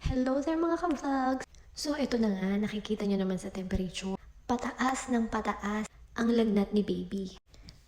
Hello there mga ka-vlogs! So ito na nga, nakikita nyo naman sa temperature. Pataas ng pataas ang lagnat ni baby.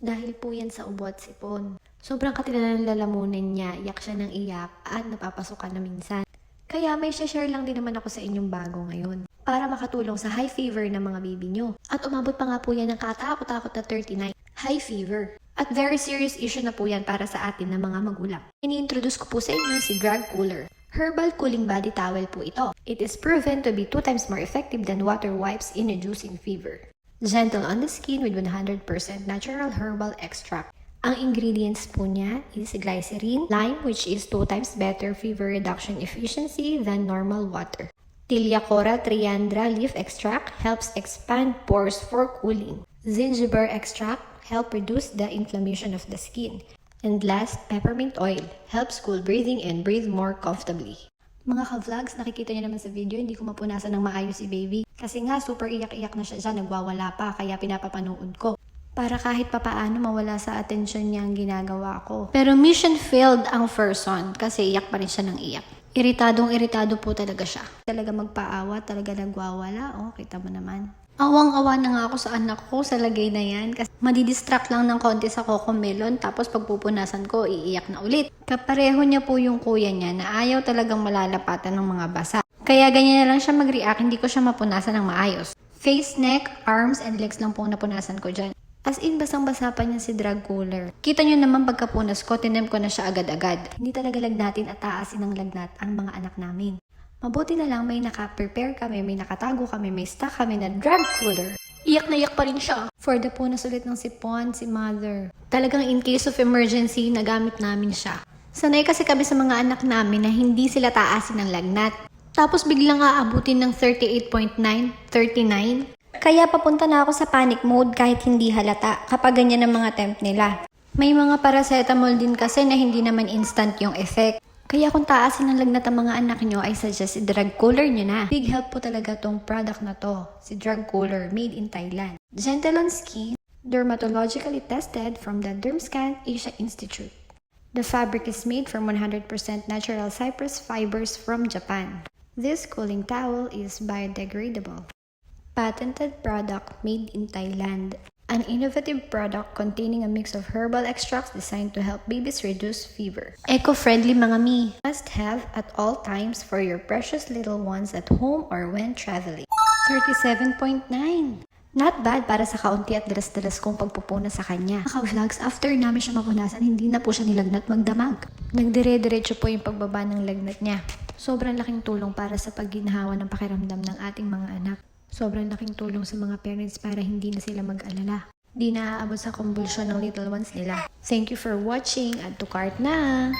Dahil po yan sa ubo at sipon. Sobrang katila ng lalamunan niya, iyak siya ng iyak at napapasukan na minsan. Kaya may share lang din naman ako sa inyong bago ngayon. Para makatulong sa high fever ng mga baby nyo. At umabot pa nga po yan ng katakot-takot na 39. High fever. At very serious issue na po yan para sa atin na mga magulang. Ini-introduce ko po sa inyo si Drug Cooler. Herbal cooling body towel po ito. It is proven to be 2 times more effective than water wipes in reducing fever. Gentle on the skin with 100% natural herbal extract. Ang ingredients po niya is glycerin, lime which is 2 times better fever reduction efficiency than normal water. Tiliacora triandra leaf extract helps expand pores for cooling. Zingiber extract help reduce the inflammation of the skin. And last, peppermint oil helps cool breathing and breathe more comfortably. Mga ka-vlogs, nakikita niyo naman sa video, hindi ko mapunasan ng maayos si baby. Kasi nga, super iyak-iyak na siya dyan, nagwawala pa, kaya pinapapanood ko. Para kahit papaano mawala sa atensyon niya ang ginagawa ko. Pero mission failed ang first one, kasi iyak pa rin siya ng iyak. Iritadong-iritado po talaga siya. Talaga magpaawa, talaga nagwawala, oh, kita mo naman. Awang-awa na nga ako sa anak ko sa lagay na yan kasi madidistract lang ng konti sa cocomelon tapos pagpupunasan ko iiyak na ulit. Kapareho niya po yung kuya niya na ayaw talagang malalapatan ng mga basa. Kaya ganyan na lang siya mag-react, hindi ko siya mapunasan ng maayos. Face, neck, arms, and legs lang po napunasan ko dyan. As in, basang-basa pa niya si Drug Cooler. Kita niyo naman pagkapunas ko, tinem ko na siya agad-agad. Hindi talaga lagnatin at taasin ng lagnat ang mga anak namin. Mabuti na lang may naka-prepare kami, may nakatago kami, may stock kami na Drug Cooler. Iyak na iyak pa rin siya. For the punas ulit ng sipon, si mother. Talagang in case of emergency, nagamit namin siya. Sanay kasi kami sa mga anak namin na hindi sila taasin ng lagnat. Tapos biglang aabutin ng 38.9, 39. Kaya papunta na ako sa panic mode kahit hindi halata kapag ganyan ang mga temp nila. May mga paracetamol din kasi na hindi naman instant yung effect. Kaya kung taasin ng lagnat ang mga anak nyo, I suggest si Drug Cooler nyo na. Big help po talaga tong product na to, si Drug Cooler, made in Thailand. Gentle on skin, dermatologically tested from the Dermscan Asia Institute. The fabric is made from 100% natural cypress fibers from Japan. This cooling towel is biodegradable. Patented product made in Thailand. An innovative product containing a mix of herbal extracts designed to help babies reduce fever. Eco-friendly mga mi. Must have at all times for your precious little ones at home or when traveling. 37.9. Not bad para sa kaunti at dalas-dalas kong pagpupuna sa kanya. Ka-vlogs, after namin siya mapunasan, hindi na po siya nilagnat magdamag. Nagdire-diretso po yung pagbaba ng lagnat niya. Sobrang laking tulong para sa pagginhawa ng pakiramdam ng ating mga anak. Sobrang laking tulong sa mga parents para hindi na sila mag-alala. Di na aabot sa convulsion ng little ones nila. Thank you for watching. Add to cart na!